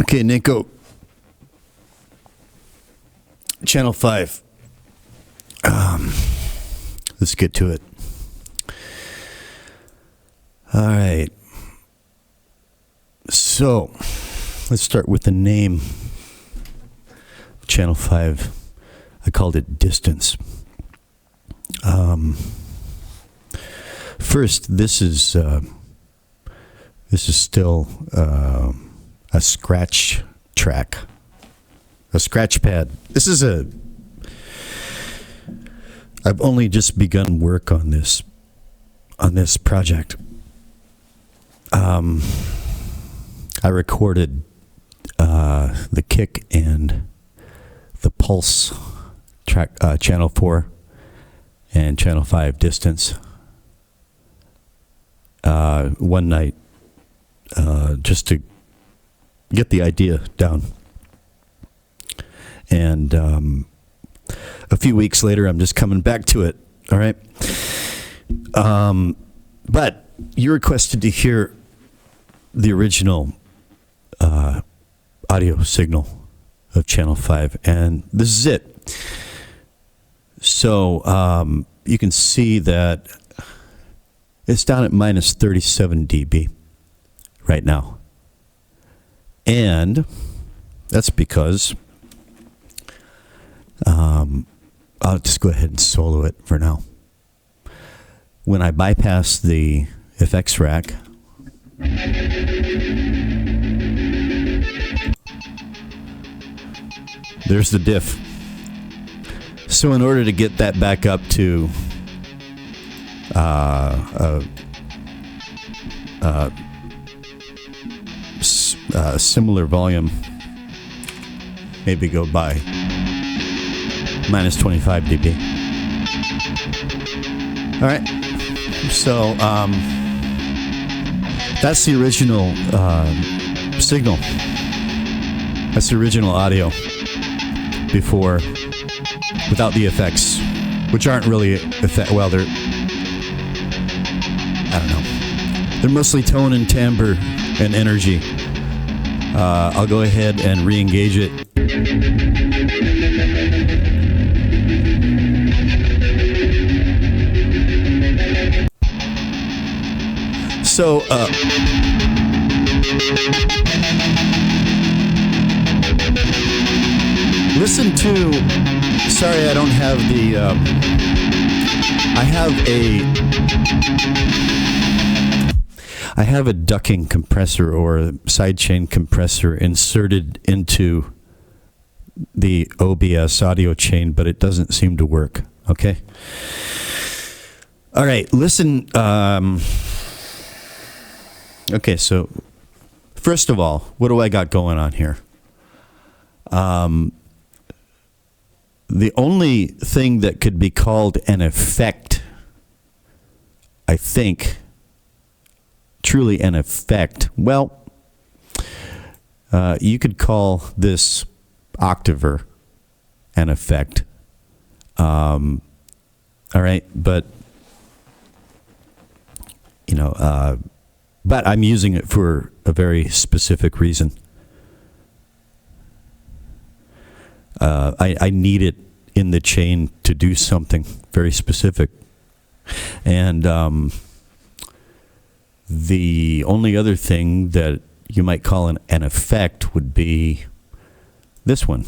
Okay, Nico. Channel 5. Let's get to it. All right. So, let's start with the name. Channel 5. I called it Distance. First, this is still a scratch track, a scratch pad. I've only just begun work on this project. I recorded the kick and the pulse track, channel 4 and channel 5 distance one night, just to get the idea down. And a few weeks later, I'm just coming back to it. All right. But you requested to hear the original audio signal of channel 5, and this is it. So you can see that it's down at minus 37 dB right now. And that's because I'll just go ahead and solo it for now. When I bypass the effects rack, there's the diff. So in order to get that back up to similar volume, maybe go by minus 25 dB. All right. So that's the original signal. That's the original audio before, without the effects, which aren't really effect. Well, they're, I don't know. They're mostly tone and timbre and energy. I'll go ahead and re-engage it. So, listen to, sorry I don't have the, I have a ducking compressor or a sidechain compressor inserted into the OBS audio chain, but it doesn't seem to work, okay? All right, listen, okay, so first of all, what do I got going on here? The only thing that could be called an effect, I think, truly an effect, well, you could call this Octaver an effect. All right, but, you know, but I'm using it for a very specific reason. I need it in the chain to do something very specific. And the only other thing that you might call an effect would be this one.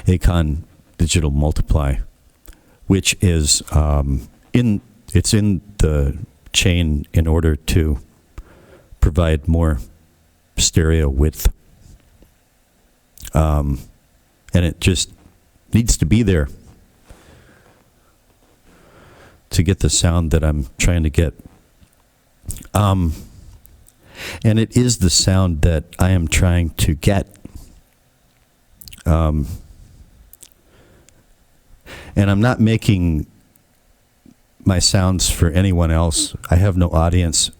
Acon Digital Multiply, which is it's in the chain in order to provide more stereo width. And it just needs to be there to get the sound that I'm trying to get. And it is the sound that I am trying to get. And I'm not making my sounds for anyone else. I have no audience.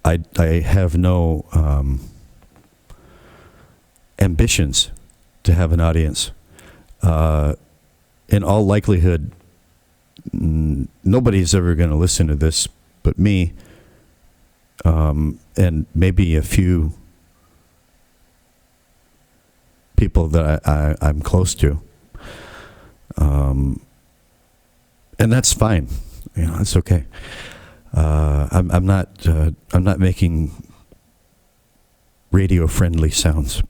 I have no ambitions to have an audience. In all likelihood, nobody's ever going to listen to this but me. and maybe a few people that I'm close to. And that's fine. It's okay. I'm not making radio friendly sounds.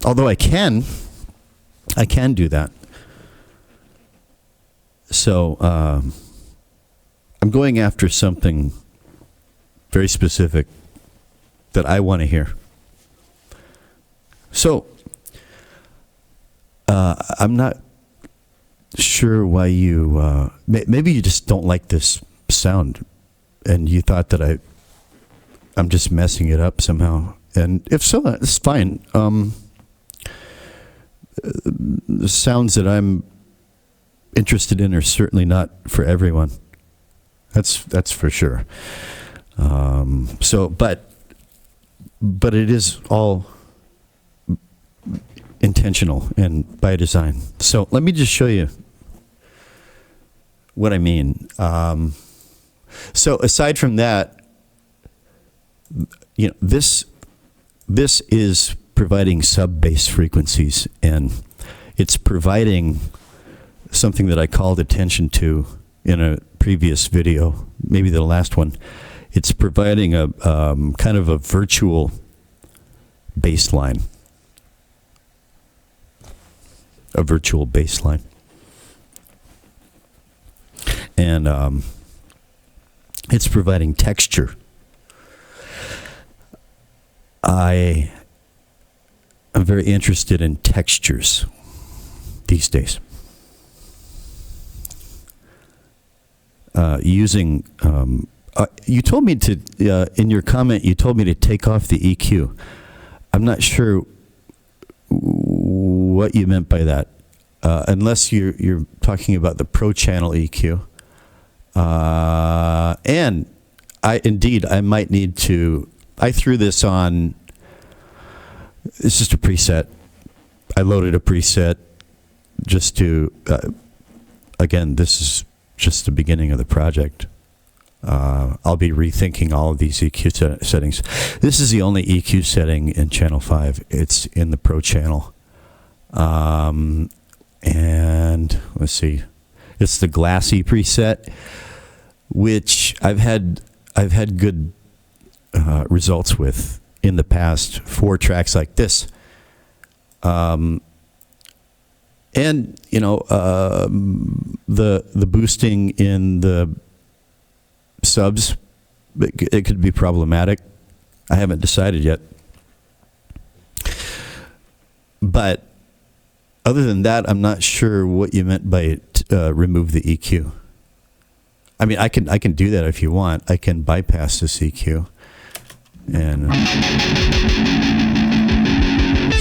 Although I can do that. So I'm going after something very specific that I want to hear. So I'm not sure why you maybe you just don't like this sound and you thought that I'm just messing it up somehow, and if so, it's fine. The sounds that I'm interested in are certainly not for everyone. That's for sure. But it is all intentional and by design. So let me just show you what I mean. So aside from that, this is providing sub-bass frequencies, and it's providing something that I called attention to in a previous video, maybe the last one. It's providing a kind of a virtual bass line. A virtual bass line. And it's providing texture. I am very interested in textures these days. Using, you told me to, in your comment, you told me to take off the EQ. I'm not sure what you meant by that, unless you're talking about the Pro Channel EQ. And I might need to. I threw this on. It's just a preset. I loaded a preset just to. Again, this is just the beginning of the project. I'll be rethinking all of these EQ settings. This is the only EQ setting in Channel 5. It's in the Pro Channel. And let's see. It's the glassy preset, which I've had good results with in the past for tracks like this. And the boosting in the subs, it could be problematic. I haven't decided yet. But other than that, I'm not sure what you meant by remove the EQ. I mean, I can do that if you want. I can bypass this EQ. And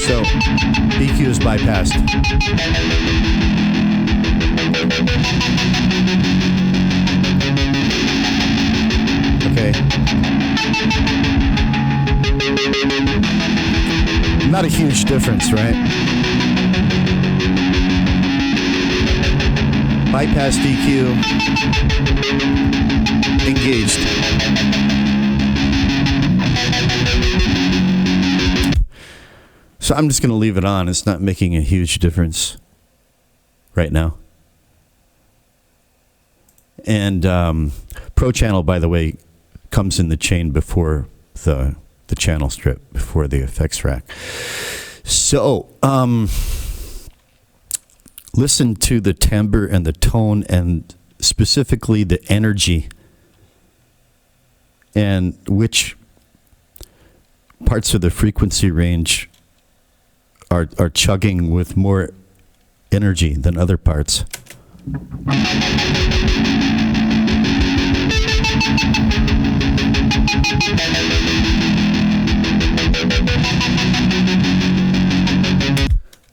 so EQ is bypassed. Okay. Not a huge difference, right? Bypass EQ. Engaged. So I'm just going to leave it on. It's not making a huge difference right now. And Pro Channel, by the way, comes in the chain before the channel strip, before the effects rack. So listen to the timbre and the tone, and specifically the energy, and which parts of the frequency range are chugging with more energy than other parts.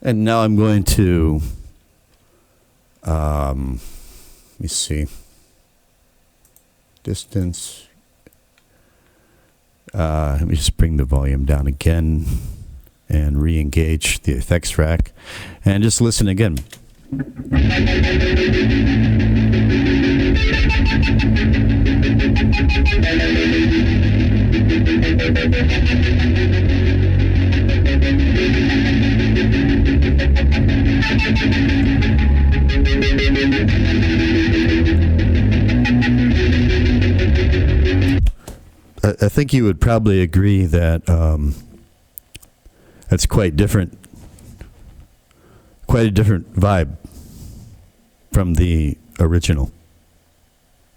And now I'm going to let me see, distance. Let me just bring the volume down again and re-engage the effects rack and just listen again. I think you would probably agree that that's quite a different vibe from the original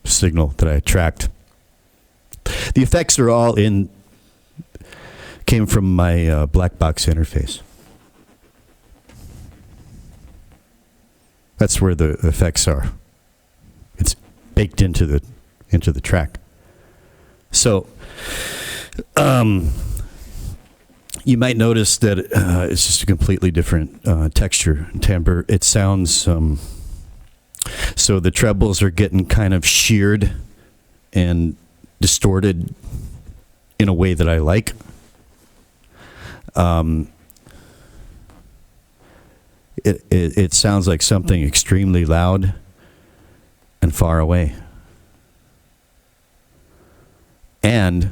signal that I tracked. The effects are all came from my black box interface. That's where the effects are. It's baked into the track. So, you might notice that it's just a completely different texture and timbre. It sounds so the trebles are getting kind of sheared and distorted in a way that I like. It sounds like something extremely loud and far away. And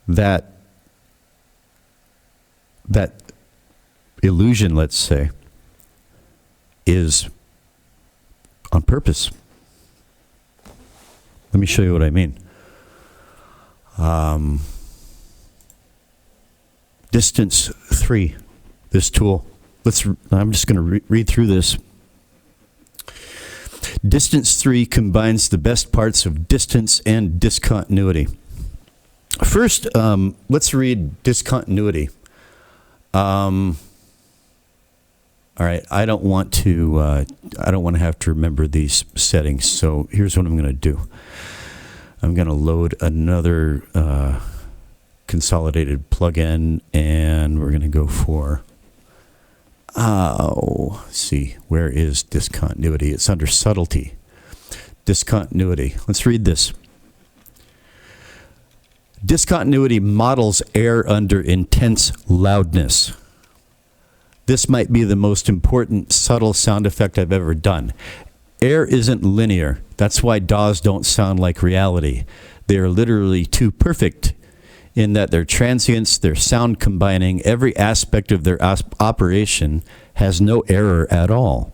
that illusion, let's say, is on purpose. Let me show you what I mean. Distance 3, this tool. I'm just going to read through this. Distance 3 combines the best parts of distance and discontinuity. First, let's read discontinuity. All right, I don't want to have to remember these settings. So here's what I'm going to do. I'm going to load another consolidated plugin, and we're going to go for. Let's see, where is discontinuity? It's under subtlety. Discontinuity. Let's read this. Discontinuity models air under intense loudness. This might be the most important subtle sound effect I've ever done. Air isn't linear. That's why DAWs don't sound like reality. They are literally too perfect in that their transients, their sound combining, every aspect of their operation has no error at all.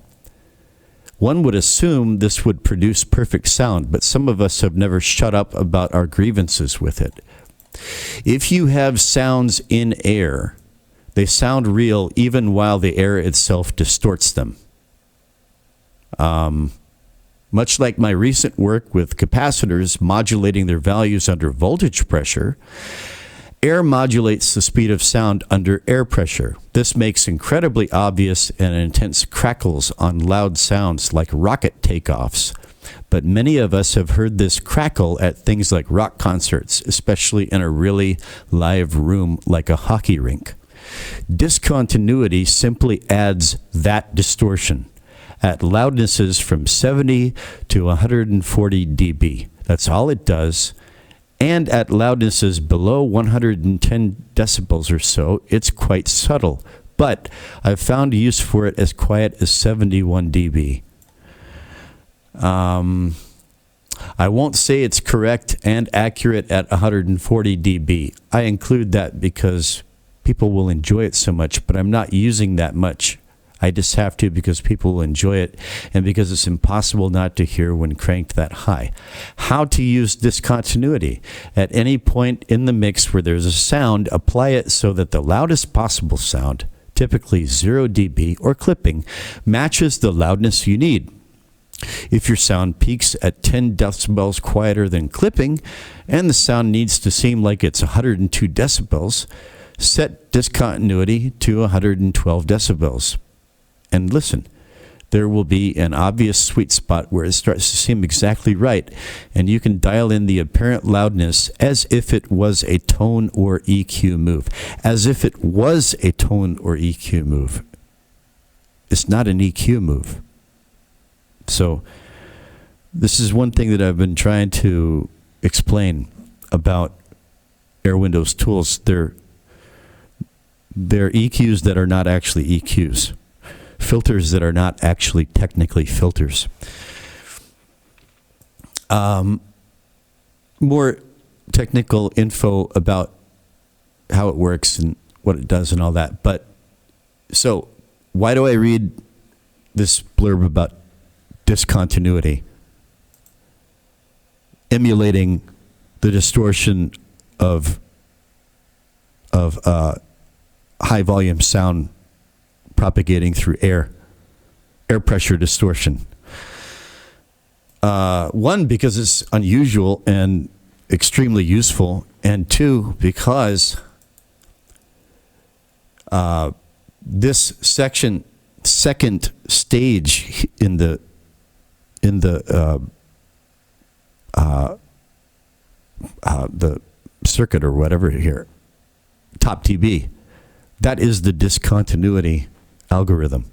One would assume this would produce perfect sound, but some of us have never shut up about our grievances with it. If you have sounds in air, they sound real even while the air itself distorts them. Much like my recent work with capacitors modulating their values under voltage pressure, air modulates the speed of sound under air pressure. This makes incredibly obvious and intense crackles on loud sounds like rocket takeoffs. But many of us have heard this crackle at things like rock concerts, especially in a really live room like a hockey rink. Discontinuity simply adds that distortion at loudnesses from 70 to 140 dB. That's all it does. And at loudnesses below 110 decibels or so, it's quite subtle. But I've found use for it as quiet as 71 dB. I won't say it's correct and accurate at 140 dB. I include that because people will enjoy it so much, but I'm not using that much. I just have to because people will enjoy it and because it's impossible not to hear when cranked that high. How to use discontinuity. At any point in the mix where there's a sound, apply it so that the loudest possible sound, typically 0 dB or clipping, matches the loudness you need. If your sound peaks at 10 decibels quieter than clipping and the sound needs to seem like it's 102 decibels, set discontinuity to 112 decibels. And listen, there will be an obvious sweet spot where it starts to seem exactly right, and you can dial in the apparent loudness as if it was a tone or EQ move. As if it was a tone or EQ move. It's not an EQ move. So this is one thing that I've been trying to explain about Airwindows tools. They're EQs that are not actually EQs. Filters that are not actually technically filters. To technical info about how it works and what it does and all that. But so why do I read this blurb about discontinuity? Emulating the distortion of high volume sound propagating through air pressure distortion. One, because it's unusual and extremely useful, and two, because this second stage in the circuit or whatever here, top TB, that is the discontinuity algorithm.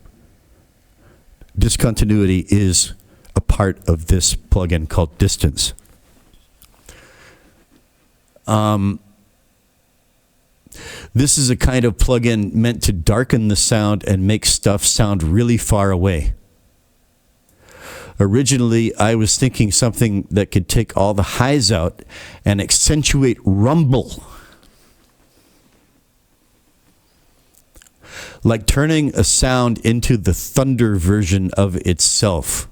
Discontinuity is a part of this plugin called Distance. This is a kind of plugin meant to darken the sound and make stuff sound really far away. Originally, I was thinking something that could take all the highs out and accentuate rumble. Like turning a sound into the thunder version of itself.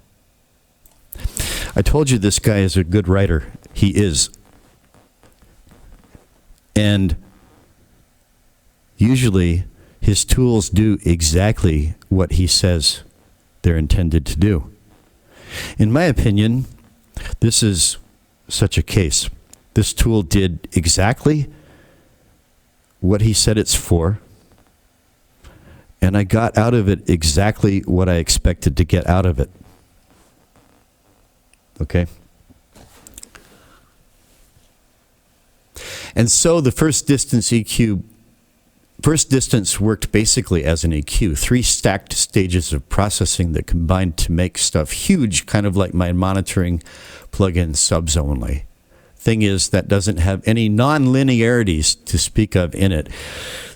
I told you this guy is a good writer. He is. And usually his tools do exactly what he says they're intended to do. In my opinion, this is such a case. This tool did exactly what he said it's for, and I got out of it exactly what I expected to get out of it. Okay? And so the first distance worked basically as an EQ, 3 stacked stages of processing that combined to make stuff huge, kind of like my monitoring plugin subs only. Thing is, that doesn't have any non-linearities to speak of in it.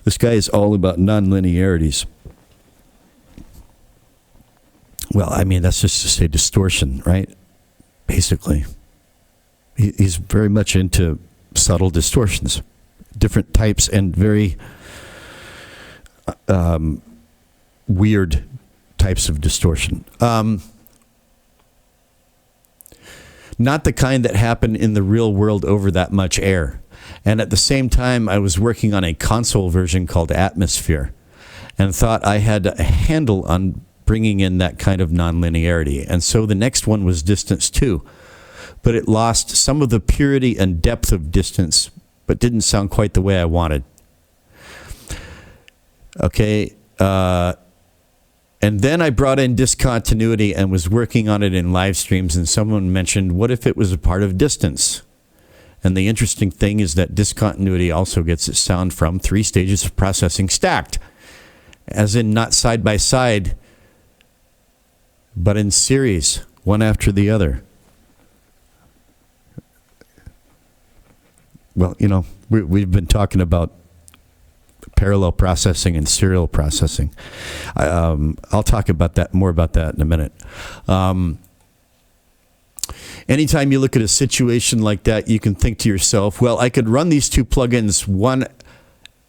This guy is all about non-linearities. Well, I mean, that's just to say distortion, right? Basically. He's very much into subtle distortions, different types, and very weird types of distortion. Not the kind that happen in the real world over that much air. And at the same time, I was working on a console version called Atmosphere and thought I had a handle on bringing in that kind of nonlinearity. And so the next one was Distance 2. But it lost some of the purity and depth of Distance, but didn't sound quite the way I wanted. Okay. And then I brought in Discontinuity and was working on it in live streams, and someone mentioned, what if it was a part of Distance? And the interesting thing is that Discontinuity also gets its sound from 3 stages of processing stacked, as in not side by side, but in series, one after the other. Well, you know, we've been talking about parallel processing and serial processing. I'll talk about that, more about that in a minute. Anytime you look at a situation like that, you can think to yourself, well, I could run these 2 plugins one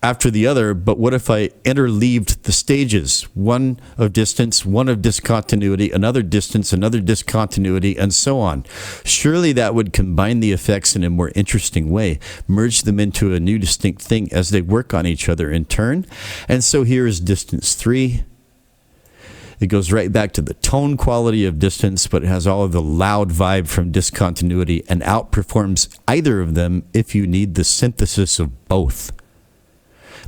after the other, but what if I interleaved the stages? One of Distance, one of Discontinuity, another Distance, another Discontinuity, and so on. Surely that would combine the effects in a more interesting way, merge them into a new distinct thing as they work on each other in turn. And so here is Distance 3. It goes right back to the tone quality of Distance, but it has all of the loud vibe from Discontinuity and outperforms either of them if you need the synthesis of both.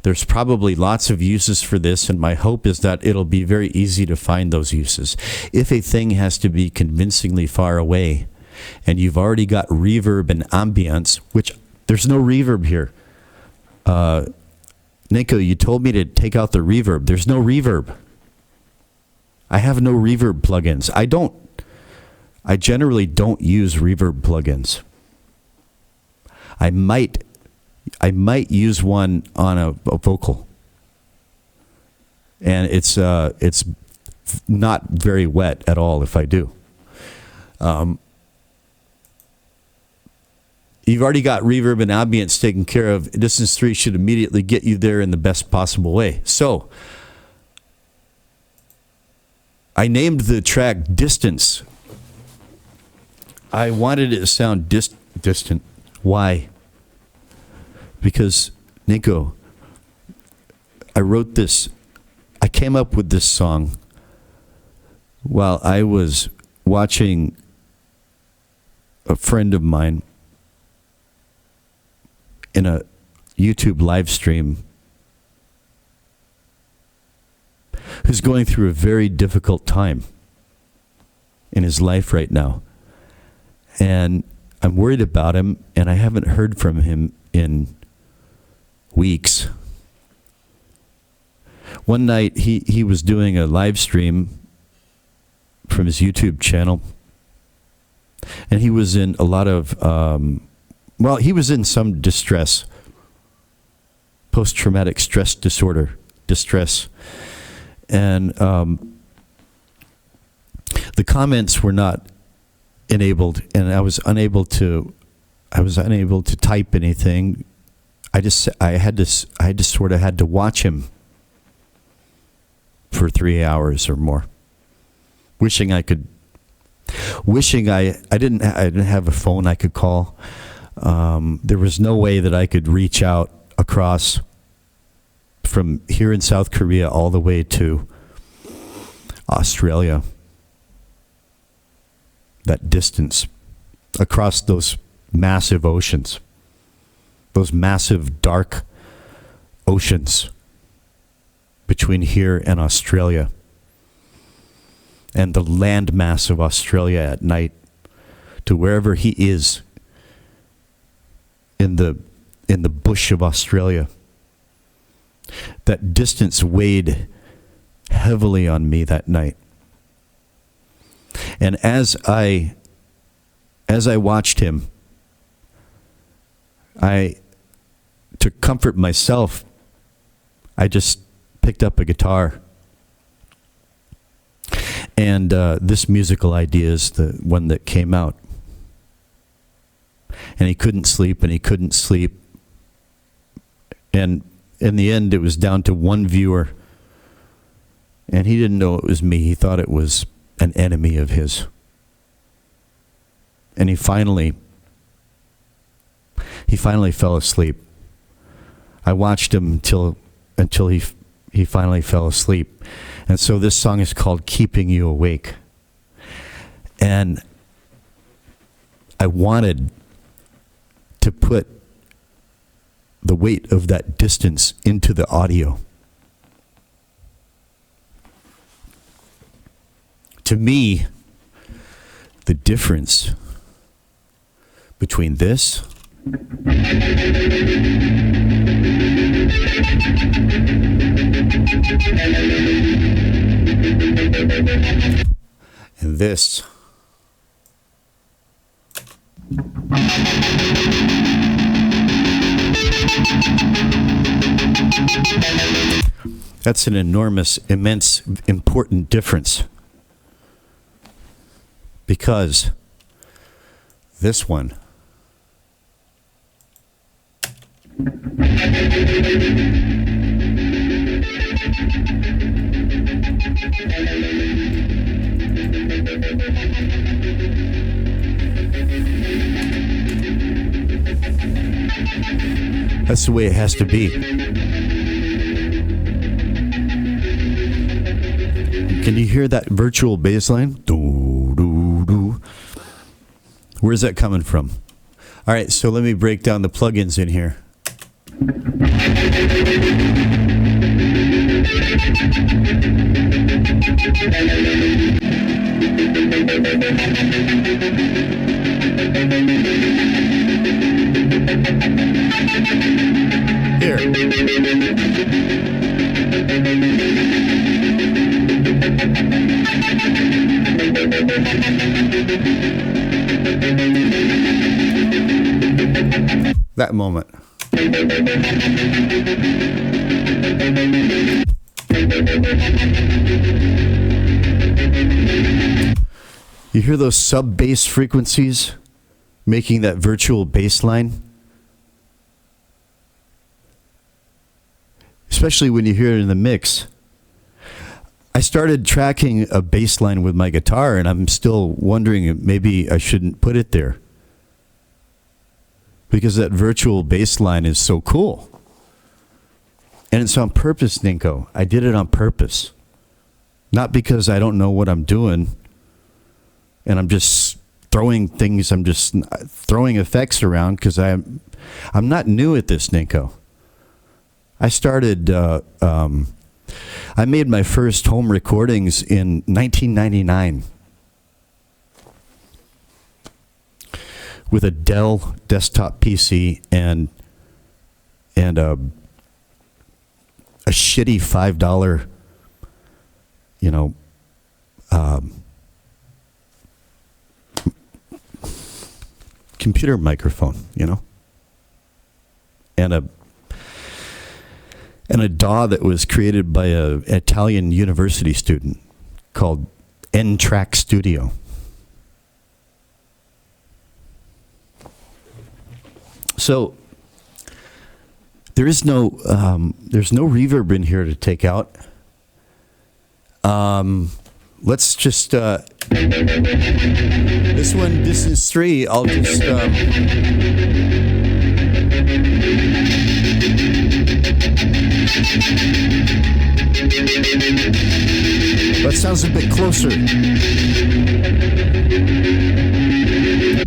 There's probably lots of uses for this, and my hope is that it'll be very easy to find those uses. If a thing has to be convincingly far away, and you've already got reverb and ambience, which there's no reverb here. Nico, you told me to take out the reverb. There's no reverb. I have no reverb plugins. I generally don't use reverb plugins. I might use one on a vocal, and it's not very wet at all if I do. You've already got reverb and ambience taken care of. Distance 3 should immediately get you there in the best possible way. So, I named the track Distance. I wanted it to sound distant. Why? Because, Nico, I wrote this, I came up with this song while I was watching a friend of mine in a YouTube live stream who's going through a very difficult time in his life right now. And I'm worried about him, and I haven't heard from him in weeks. One night, he was doing a live stream from his YouTube channel, and he was in a lot of, he was in some distress, post-traumatic stress distress. And the comments were not enabled, and I was unable to type anything. I had to watch him for 3 hours or more, wishing I didn't have a phone I could call. There was no way that I could reach out across from here in South Korea all the way to Australia. That distance across those massive oceans, those massive dark oceans between here and Australia, and the landmass of Australia at night to wherever he is in the bush of Australia. That distance weighed heavily on me that night. And as I watched him, to comfort myself, I just picked up a guitar. And this musical idea is the one that came out. And he couldn't sleep, and he couldn't sleep. And in the end, it was down to one viewer. And he didn't know it was me. He thought it was an enemy of his. And he finally fell asleep. I watched him until he finally fell asleep. And so this song is called Keeping You Awake. And I wanted to put the weight of that distance into the audio. To me, the difference between this and this that's an enormous, immense, important difference. Because this one that's the way it has to be. Can you hear that virtual bass line? Doo, doo, doo. Where's that coming from? All right, so let me break down the plugins in here. Here. That moment. You hear those sub-bass frequencies making that virtual bass line. Especially when you hear it in the mix. I started tracking a bass line with my guitar, and I'm still wondering if maybe I shouldn't put it there. Because that virtual bass line is so cool. And it's on purpose, Ninko. I did it on purpose. Not because I don't know what I'm doing, and I'm just throwing things, I'm just throwing effects around, because I'm not new at this, Ninko. I started, I made my first home recordings in 1999 with a Dell desktop PC and a shitty $5, computer microphone, and a DAW that was created by an Italian university student called N-Track Studio. So there's no reverb in here to take out. Let's just this one, distance 3. I'll just that sounds a bit closer.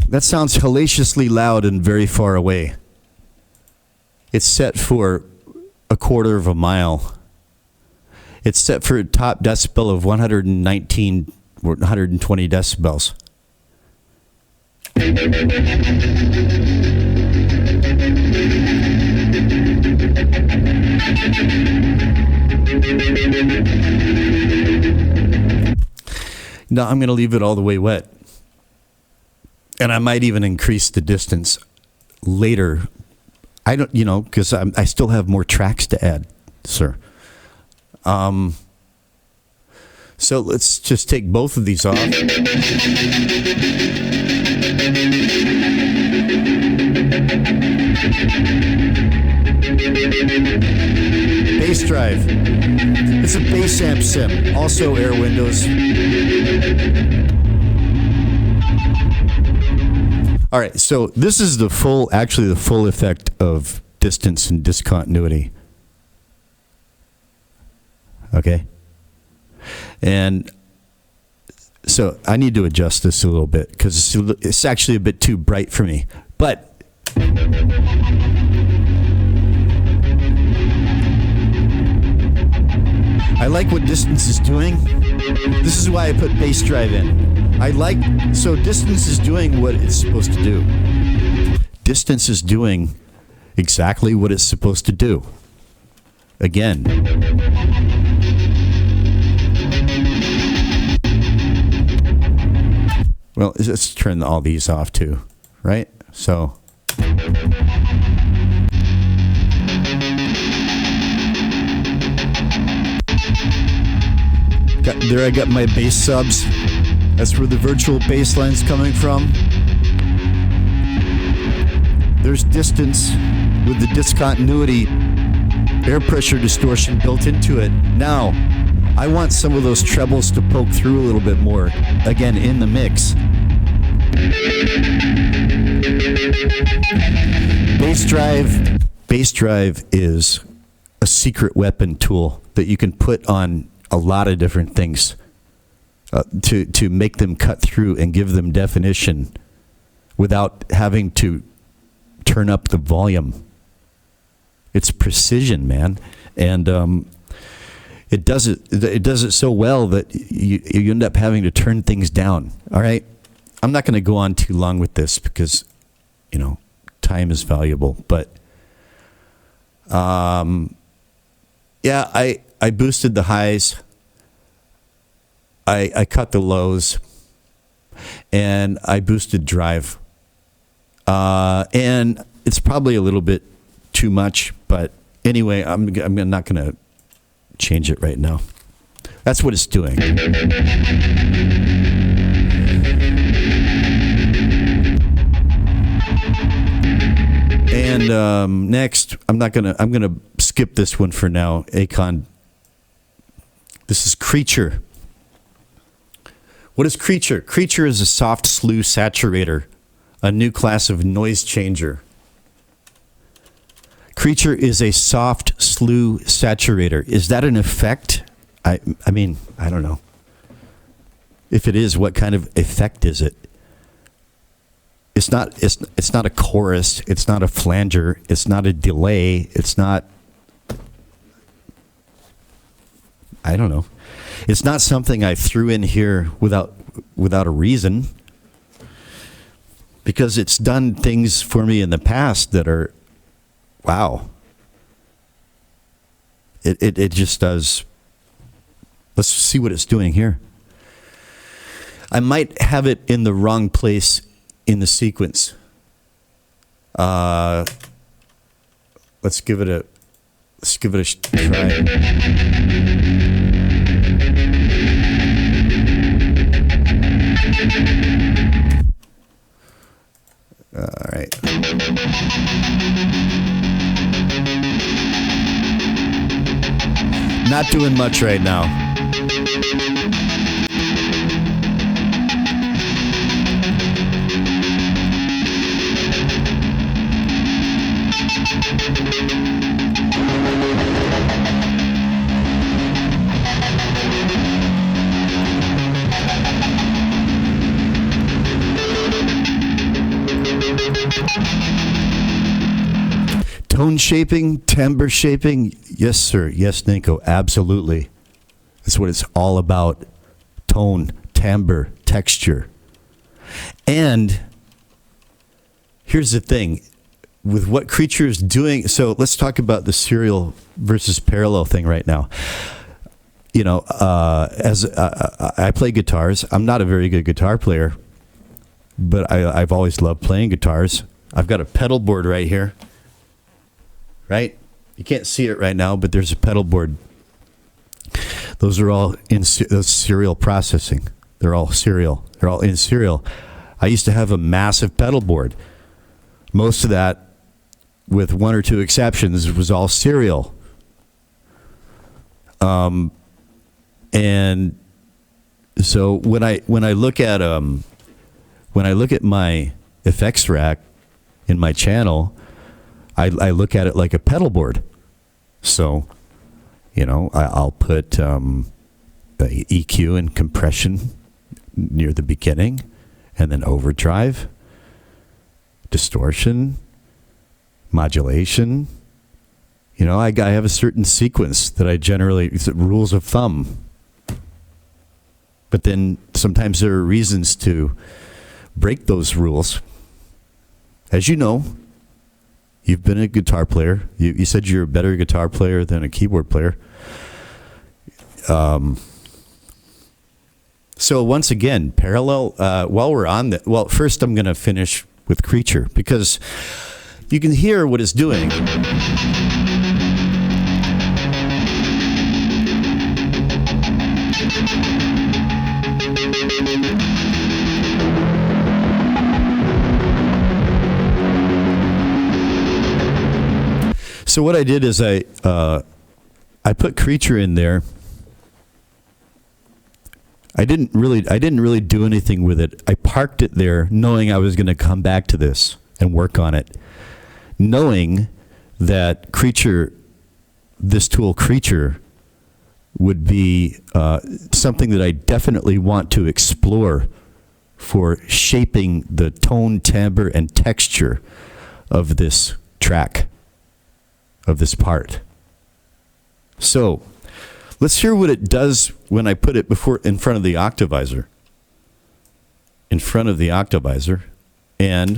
That sounds hellaciously loud and very far away. It's set for 1/4 of a mile. It's set for a top decibel of 119 or 120 decibels. Now I'm going to leave it all the way wet. And I might even increase the distance later. I don't, because I still have more tracks to add, sir. So let's just take both of these off. Bass drive. It's a bass amp sim. Also Airwindows. All right, so this is the full effect of distance and discontinuity. Okay? And so I need to adjust this a little bit because it's actually a bit too bright for me. But I like what distance is doing. This is why I put bass drive in. So distance is doing what it's supposed to do. Distance is doing exactly what it's supposed to do. Again. Well, let's turn all these off too, right? So. There I got my bass subs. That's where the virtual bass line's coming from. There's distance with the discontinuity air pressure distortion built into it. Now, I want some of those trebles to poke through a little bit more, again, in the mix. Bass drive is a secret weapon tool that you can put on a lot of different things to make them cut through and give them definition without having to turn up the volume. It's precision, man, and it does it so well that you end up having to turn things down. All right, I'm not going to go on too long with this because time is valuable. But yeah, I boosted the highs. I cut the lows, and I boosted drive. And it's probably a little bit too much, but anyway, I'm not going to change it right now. That's what it's doing. And next, I'm gonna skip this one for now. Acon. This is Creature. What is Creature? Creature is a soft slew saturator, a new class of noise changer. Creature is a soft slew saturator. Is that an effect? I mean, I don't know. If it is, what kind of effect is it? It's not a chorus. It's not a flanger. It's not a delay. It's not. I don't know. It's not something I threw in here without a reason, because it's done things for me in the past that are, wow. It just does. Let's see what it's doing here. I might have it in the wrong place in the sequence. Let's give it a try. All right. Not doing much right now. Tone shaping, timbre shaping. Yes, sir. Yes, Ninko. Absolutely. That's what it's all about. Tone, timbre, texture. And here's the thing. With what Creature is doing, so let's talk about the serial versus parallel thing right now. You know, as I play guitars, I'm not a very good guitar player, but I've always loved playing guitars. I've got a pedal board right here. Right? You can't see it right now, but there's a pedal board. Those are all in serial processing. They're all serial. They're all in serial. I used to have a massive pedal board. Most of that, with one or two exceptions, was all serial. And so when I look at my effects rack in my channel, I look at it like a pedal board. So, you know, I'll put EQ and compression near the beginning, and then overdrive, distortion, modulation. You know, I have a certain sequence that I generally, rules of thumb. But then sometimes there are reasons to break those rules. As you know, you've been a guitar player. You said you're a better guitar player than a keyboard player. So once again, parallel, while we're on that, well, first I'm going to finish with Creature, because you can hear what it's doing. So what I did is I put Creature in there. I didn't really do anything with it. I parked it there, knowing I was going to come back to this and work on it, knowing that Creature, this tool Creature, would be something that I definitely want to explore for shaping the tone, timbre, and texture of this track, of this part. So let's hear what it does when I put it in front of the octavizer. In front of the octavizer. And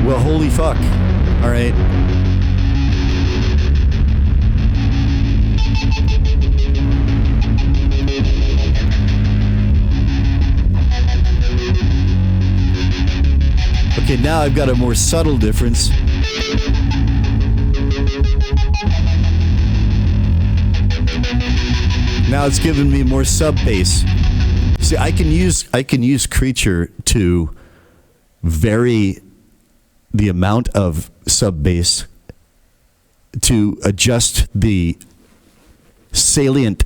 well, holy fuck. All right. Okay, now I've got a more subtle difference. Now it's giving me more sub bass. See, I can use Creature to vary the amount of sub bass to adjust the salient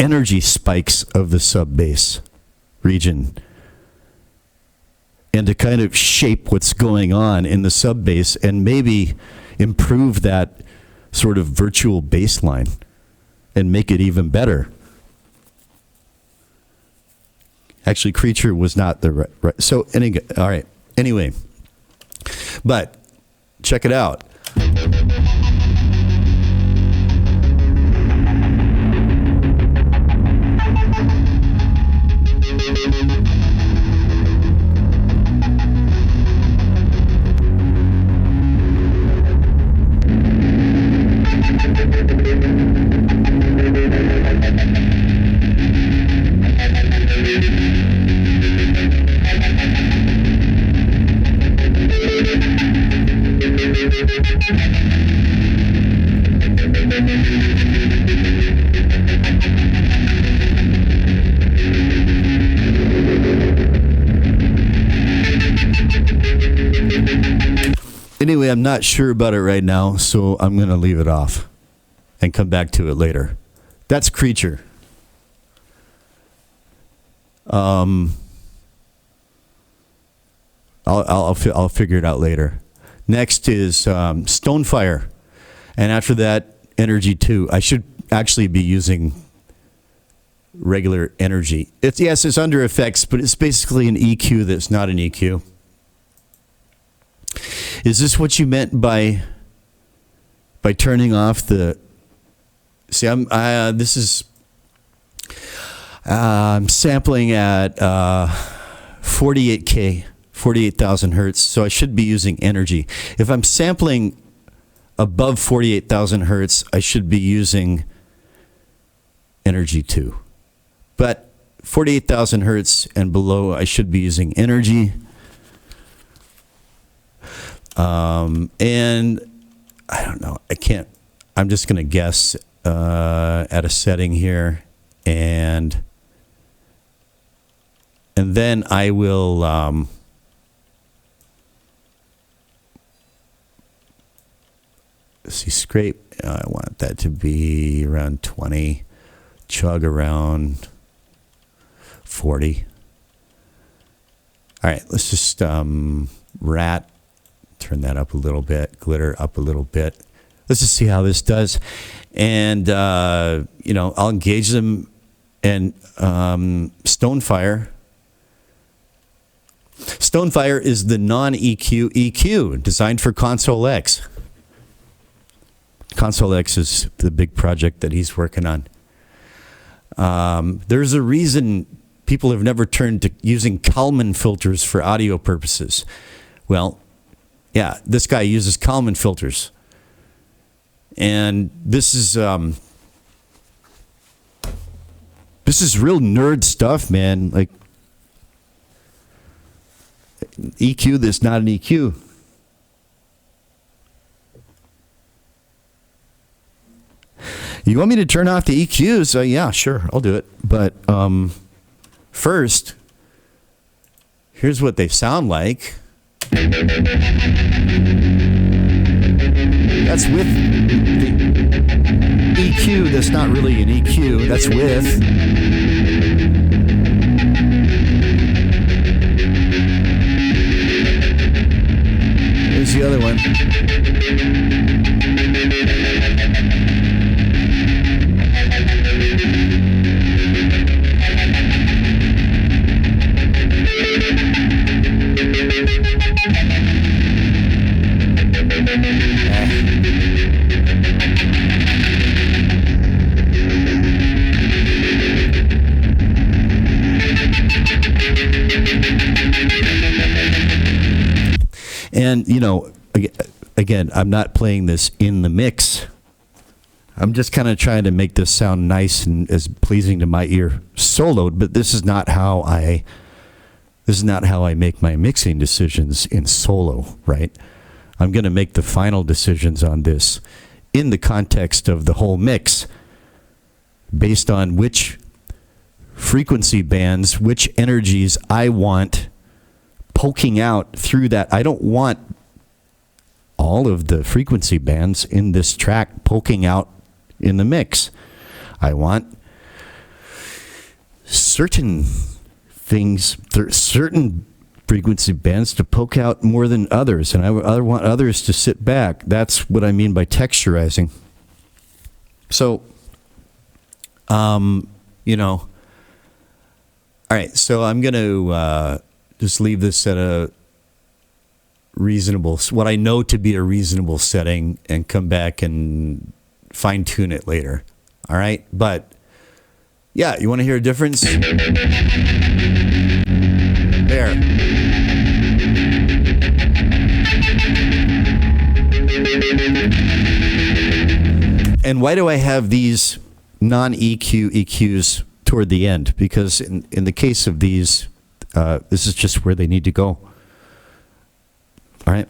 energy spikes of the sub bass region, and to kind of shape what's going on in the sub bass and maybe improve that sort of virtual bass line and make it even better. Actually, Creature was not the right. So, all right. Anyway, but check it out. Anyway, I'm not sure about it right now, so I'm going to leave it off and come back to it later. That's Creature. I'll figure it out later. Next is Stonefire, and after that, Energy 2. I should actually be using regular Energy. It's under effects, but it's basically an EQ that's not an EQ. Is this what you meant by turning off the? See, I'm sampling at 48K, 48,000 hertz. So I should be using Energy. If I'm sampling above 48,000 hertz, I should be using Energy 2. But 48,000 hertz and below, I should be using Energy. And I don't know. I'm just going to guess at a setting here, and then I will see, scrape. I want that to be around 20, chug around 40. All right, let's just rat. Turn that up a little bit, glitter up a little bit. Let's just see how this does. And, I'll engage them. And Stonefire. Stonefire is the non-EQ EQ designed for Console X. Console X is the big project that he's working on. There's a reason people have never turned to using Kalman filters for audio purposes. Well, yeah, this guy uses Kalman filters. And this is real nerd stuff, man. Like EQ that's not an EQ. You want me to turn off the EQs? Yeah, sure, I'll do it. But first, here's what they sound like. That's with the EQ that's not really an EQ. That's with. Here's the other one. And, again, I'm not playing this in the mix. I'm just kind of trying to make this sound nice and as pleasing to my ear soloed, but this is not how I make my mixing decisions in solo, right? I'm going to make the final decisions on this in the context of the whole mix based on which frequency bands, which energies I want poking out through that. I don't want all of the frequency bands in this track poking out in the mix. I want certain things, certain frequency bands to poke out more than others, and I want others to sit back. That's what I mean by texturizing. So, you know, all right, so I'm going to just leave this at a reasonable, what I know to be a reasonable setting, and come back and fine tune it later. All right, but yeah, you want to hear a difference? There. And why do I have these non-EQ EQs toward the end? Because in the case of these, this is just where they need to go. All right?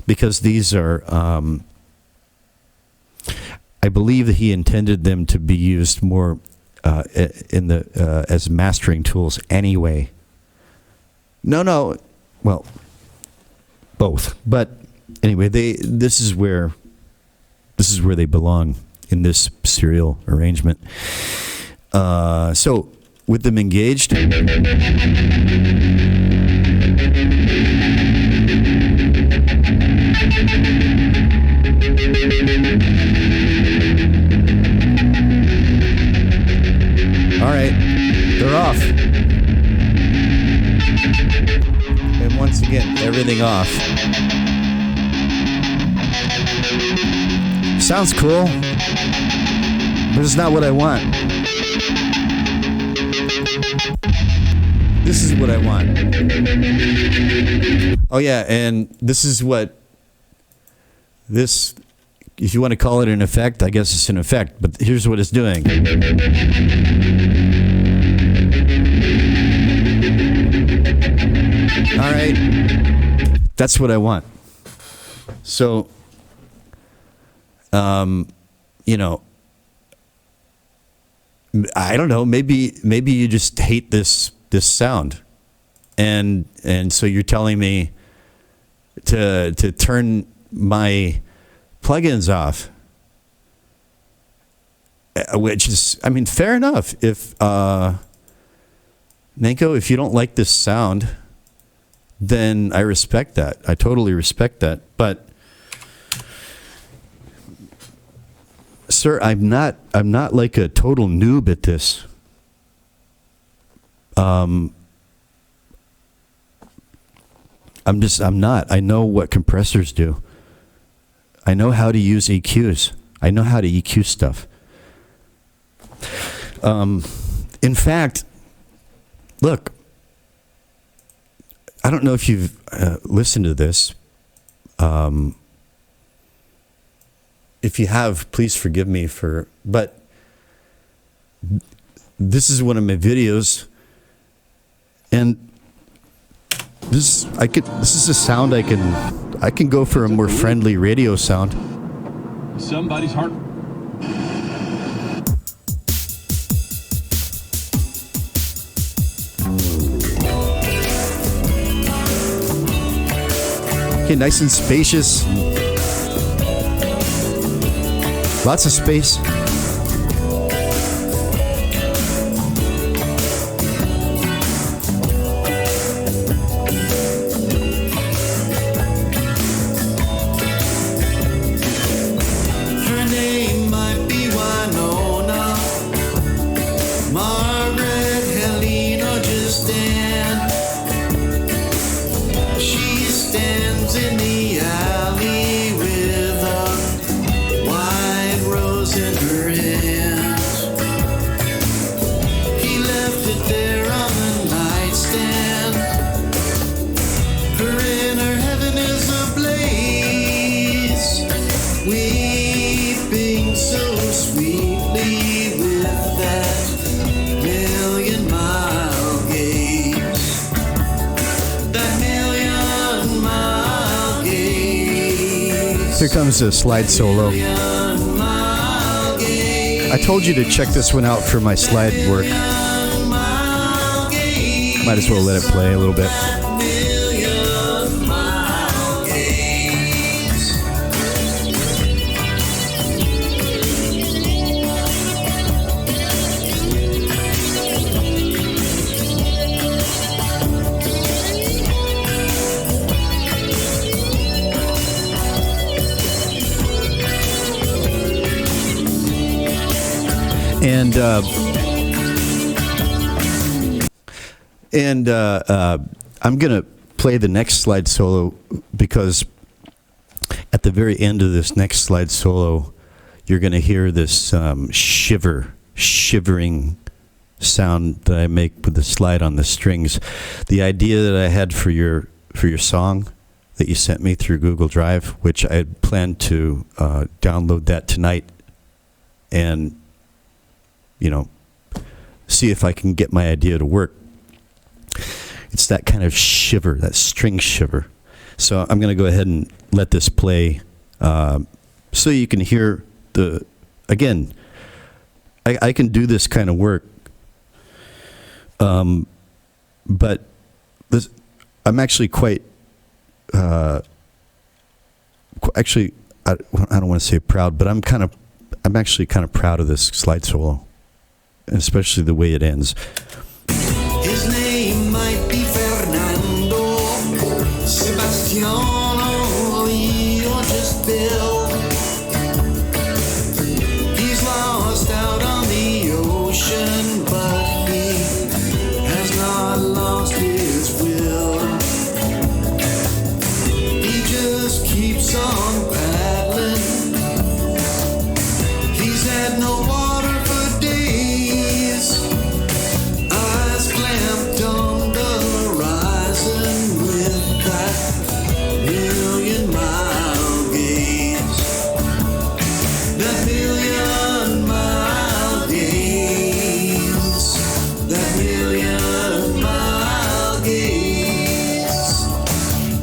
Because these are, I believe that he intended them to be used more in the as mastering tools anyway. No, well, both. But anyway, this is where they belong in this serial arrangement. So with them engaged, all right, they're off. And once again, everything off. Sounds cool, but it's not what I want. This is what I want. Oh yeah, and this is what this, if you want to call it an effect, I guess it's an effect, but here's what it's doing. All right, that's what I want. So, you know, I don't know, maybe you just hate this sound, and so you're telling me to turn my plugins off, which is, I mean, fair enough. If Nanko, if you don't like this sound, then I respect that. I totally respect that. But sir, I'm not like a total noob at this. I'm not. I know what compressors do. I know how to use EQs. I know how to EQ stuff. In fact, look, I don't know if you've listened to this. If you have, please forgive me but this is one of my videos, and this is a sound I can go for a more friendly radio sound. Somebody's heart. Okay, nice and spacious. Lots of space. Here comes a slide solo. I told you to check this one out for my slide work. Might as well let it play a little bit. And I'm going to play the next slide solo because at the very end of this next slide solo, you're going to hear this shivering sound that I make with the slide on the strings. The idea that I had for your song that you sent me through Google Drive, which I had planned to download that tonight and, see if I can get my idea to work. It's that kind of shiver, that string shiver. So I'm going to go ahead and let this play so you can hear again, I can do this kind of work, but I'm actually quite, I don't want to say proud, but I'm actually kind of proud of this slide solo, and especially the way it ends. His name might be Fernando, Sebastiano, or just Bill. He's lost out on the ocean, but he has not lost his will. He just keeps on paddling. He's had no water for days. Eyes clamped on the horizon with that million-mile gaze. That million-mile gaze. That million-mile gaze.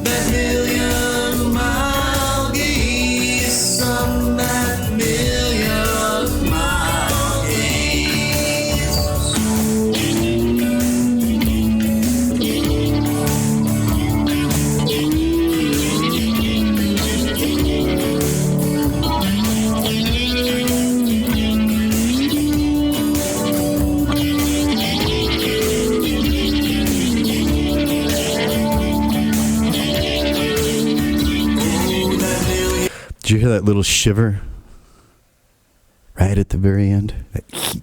That million-mile gaze on that million-mile gaze. Did you hear that little shiver right at the very end?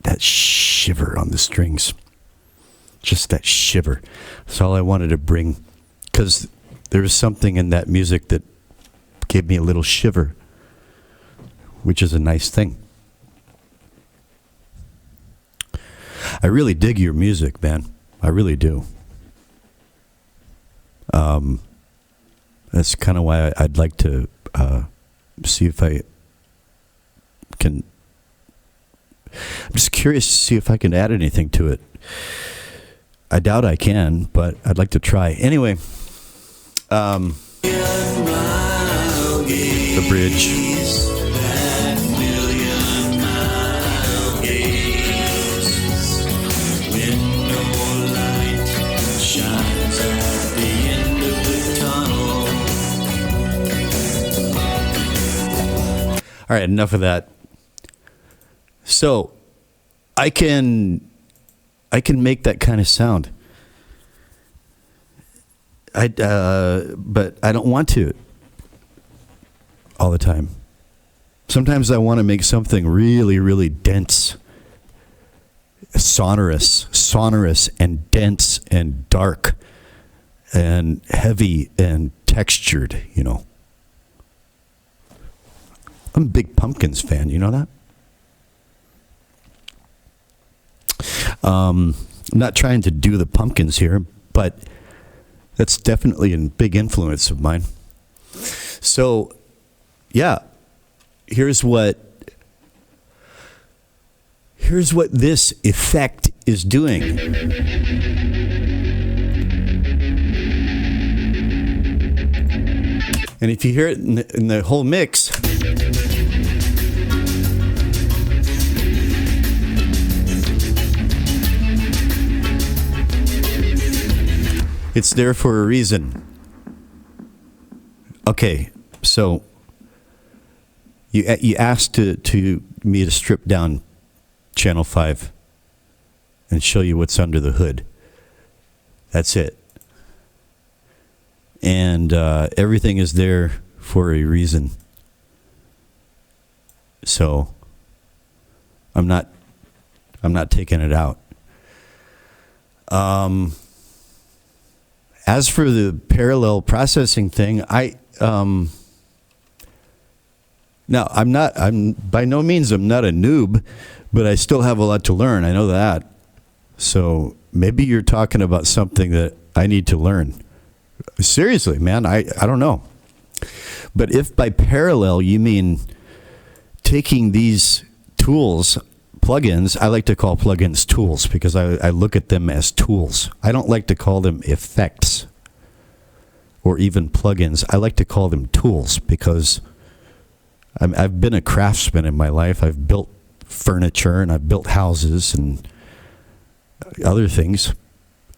That shiver on the strings. Just that shiver. That's all I wanted to bring, because there was something in that music that gave me a little shiver, which is a nice thing. I really dig your music, man. I really do. That's kind of why I'd like to see if I can. I'm just curious to see if I can add anything to it. I doubt I can, but I'd like to try. Anyway, the bridge. All right, enough of that. So, I can make that kind of sound. But I don't want to all the time. Sometimes I want to make something really, really dense, sonorous and dense and dark and heavy and textured, I'm a big Pumpkins fan, you know that? I'm not trying to do the Pumpkins here, but that's definitely a big influence of mine. So, yeah, here's what this effect is doing. And if you hear it in the whole mix, It's there for a reason. Okay, so you asked me to strip down Channel 5 and show you what's under the hood. That's it. And everything is there for a reason. So I'm not taking it out. As for the parallel processing thing, I'm by no means I'm not a noob, but I still have a lot to learn. I know that. So maybe you're talking about something that I need to learn. Seriously, man, I don't know. But if by parallel you mean taking these tools, plugins, I like to call plugins tools because I look at them as tools. I don't like to call them effects or even plugins. I like to call them tools because I've been a craftsman in my life. I've built furniture and I've built houses and other things.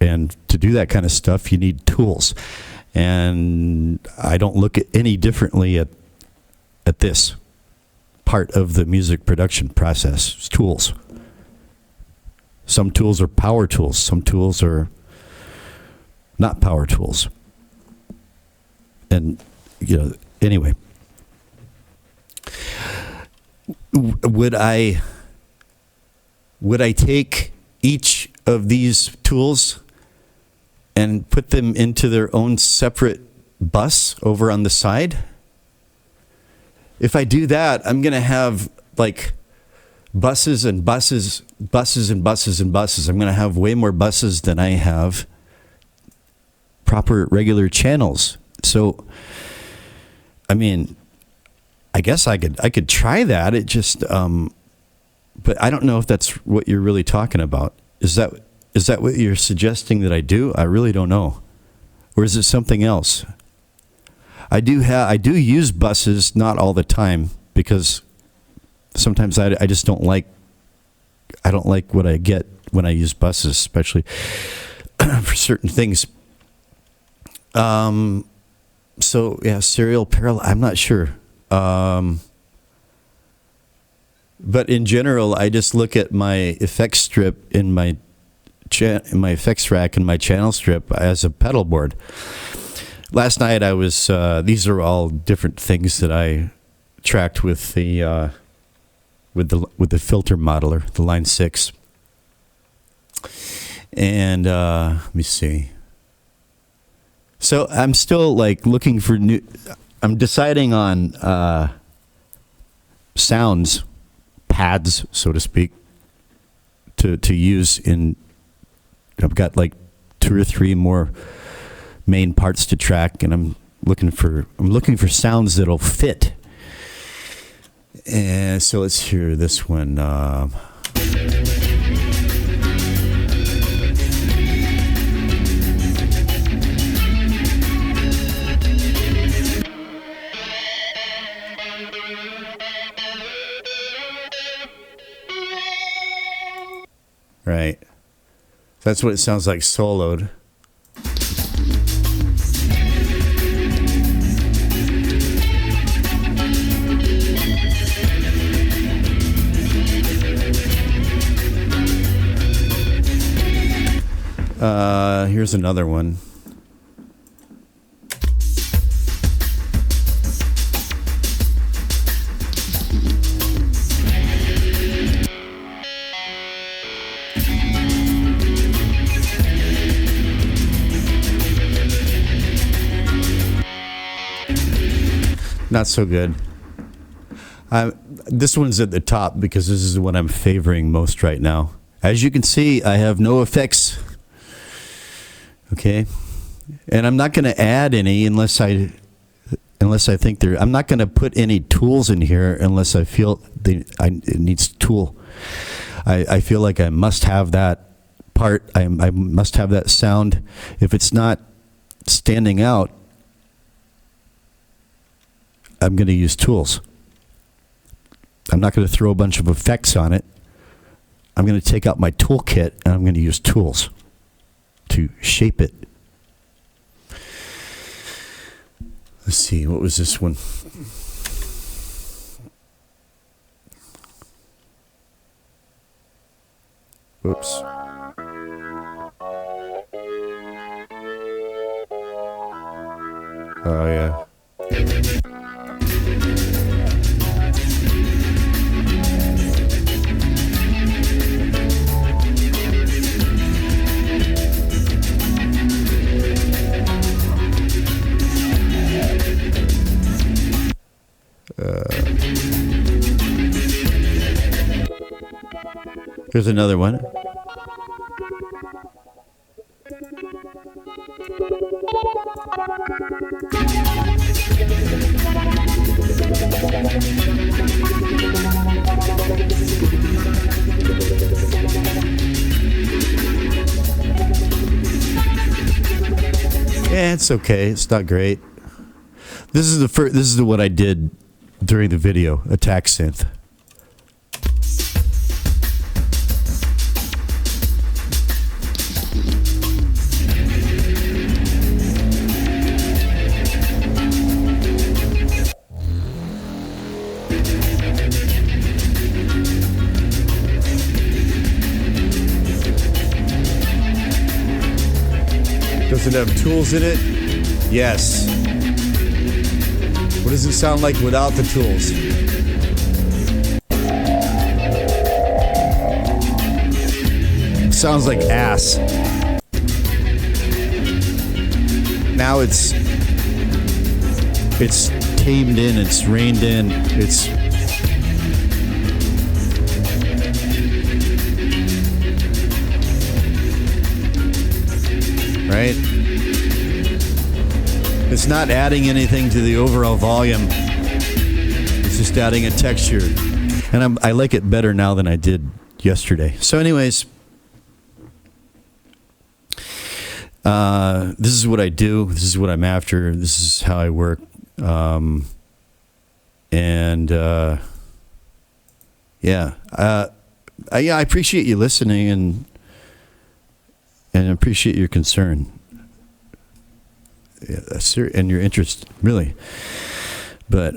And to do that kind of stuff, you need tools. And I don't look at any differently at this part of the music production process. It's tools. Some tools are power tools. Some tools are not power tools. And, anyway. Would I take each of these tools and put them into their own separate bus over on the side? If I do that, I'm going to have like buses and buses and buses and buses. I'm going to have way more buses than I have proper regular channels. So, I mean, I guess I could try that. It just, but I don't know if that's what you're really talking about. Is that what you're suggesting that I do? I really don't know. Or is it something else? I do use buses, not all the time, because sometimes I just don't like what I get when I use buses, especially for certain things. So yeah, serial parallel, I'm not sure. But in general, I just look at my effects strip in my effects rack and my channel strip as a pedal board. Last night I was. These are all different things that I tracked with the filter modeler, the Line 6. And let me see. So I'm still like looking for new. I'm deciding on sounds, pads, so to speak, to use in. I've got like 2 or 3 more main parts to track, and I'm looking for sounds that'll fit. And so let's hear this one. Right. That's what it sounds like soloed. Here's another one. Not so good. This one's at the top because this is what I'm favoring most right now. As you can see, I have no effects. Okay, and I'm not going to add any unless I think there. I'm not going to put any tools in here unless I feel it needs tool. I feel like I must have that part. I must have that sound. If it's not standing out, I'm going to use tools. I'm not going to throw a bunch of effects on it. I'm going to take out my toolkit and I'm going to use tools to shape it Let's see, what was this one? Whoops. Oh, yeah. Here's another one. Yeah, it's okay. It's not great. This is the first. This is what I did during the video. Attack synth. Does it have tools in it? Yes. What does it sound like without the tools? Sounds like ass. Now it's tamed in, it's reined in, it's right? It's not adding anything to the overall volume. It's just adding a texture. And I like it better now than I did yesterday. So anyways, this is what I do. This is what I'm after. This is how I work. Yeah. I appreciate you listening and appreciate your concern. Yeah, and your interest, really. But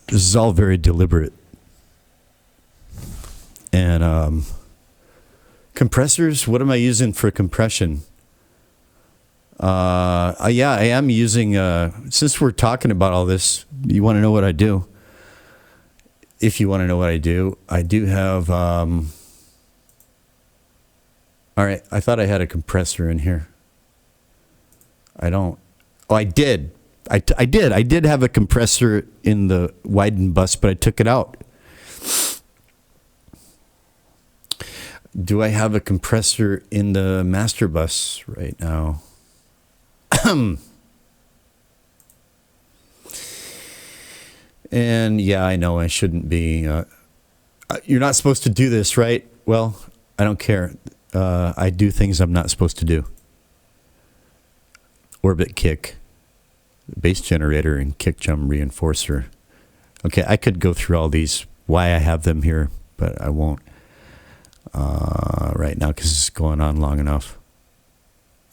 this is all very deliberate. And compressors, what am I using for compression? I am using, since we're talking about all this, you want to know what I do? If you want to know what I do have, all right, I thought I had a compressor in here. I don't. Oh, I did. I did have a compressor in the widened bus, but I took it out. Do I have a compressor in the master bus right now? And yeah, I know I shouldn't be. You're not supposed to do this, right? Well, I don't care. I do things I'm not supposed to do. Orbit kick, bass generator, and kick drum reinforcer. Okay, I could go through all these, why I have them here, but I won't right now because it's going on long enough.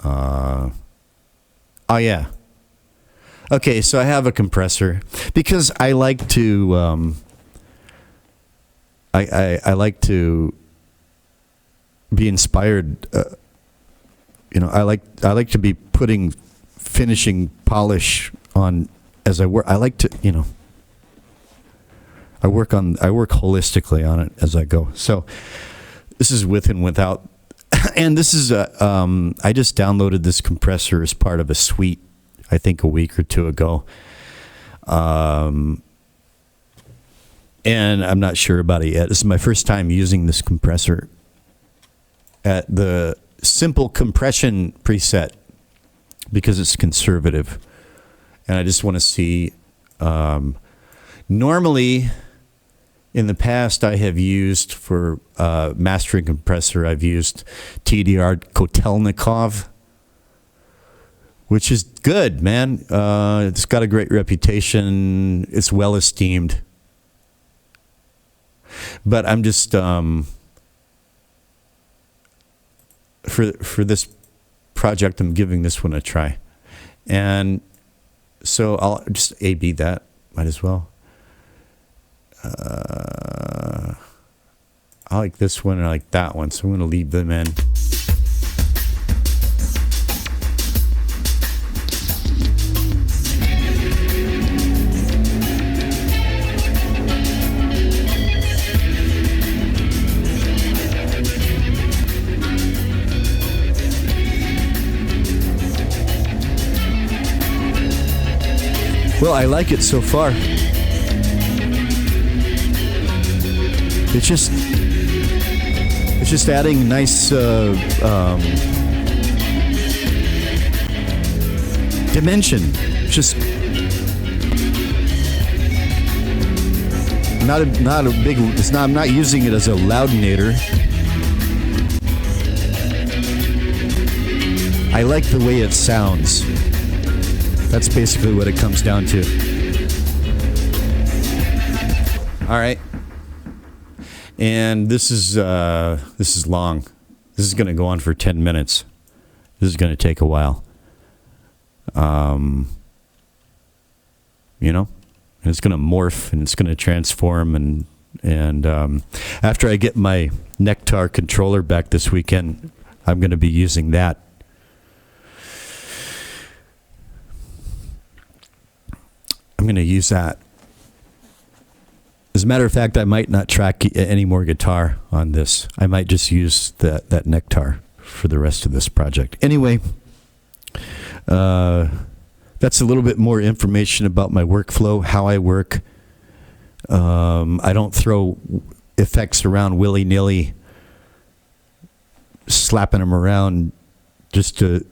Oh, yeah. Okay, so I have a compressor because I like to I like to be inspired. I like to be putting finishing polish on as I work. I like to, I work holistically on it as I go. So this is with and without, and this is I just downloaded this compressor as part of a suite, I think a week or two ago. And I'm not sure about it yet. This is my first time using this compressor at the simple compression preset because it's conservative. And I just want to see, normally in the past I have used for mastering compressor, I've used TDR Kotelnikov, which is good, man. It's got a great reputation. It's well esteemed. But I'm just for this project, I'm giving this one a try. And so I'll just A/B that. Might as well. I like this one and I like that one, so I'm going to leave them in. Well, I like it so far. It's just adding nice dimension. Just not a big. It's not. I'm not using it as a loudinator. I like the way it sounds. That's basically what it comes down to. All right. And this is long. This is going to go on for 10 minutes. This is going to take a while. You know, and it's going to morph and it's going to transform and after I get my Nectar controller back this weekend, I'm going to be using that. I'm going to use that. As a matter of fact, I might not track any more guitar on this. I might just use that Nectar for the rest of this project. Anyway, that's a little bit more information about my workflow, how I work. I don't throw effects around willy-nilly, slapping them around just to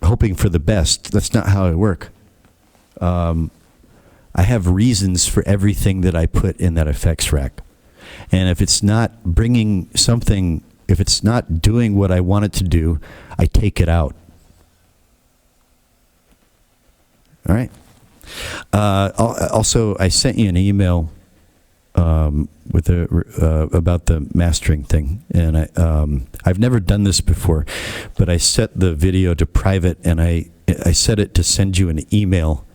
hoping for the best. That's not how I work. I have reasons for everything that I put in that effects rack. And if it's not bringing something, if it's not doing what I want it to do, I take it out. All right. Also, I sent you an email with about the mastering thing, and I've never done this before, but I set the video to private, and I set it to send you an email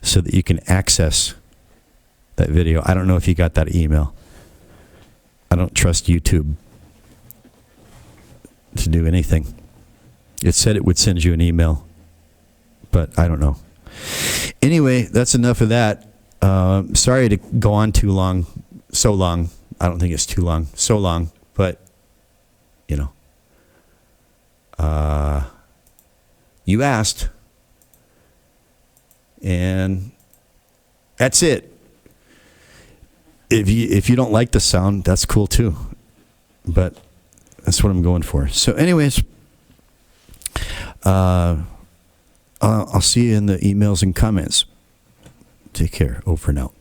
so that you can access that video. I don't know if you got that email. I don't trust YouTube to do anything. It said it would send you an email, but I don't know. Anyway, that's enough of that. Sorry to go on too long, so long. I don't think it's too long, so long, but, you know. You asked. And that's it. If you don't like the sound, that's cool too. But that's what I'm going for. So anyways, I'll see you in the emails and comments. Take care. Over and out.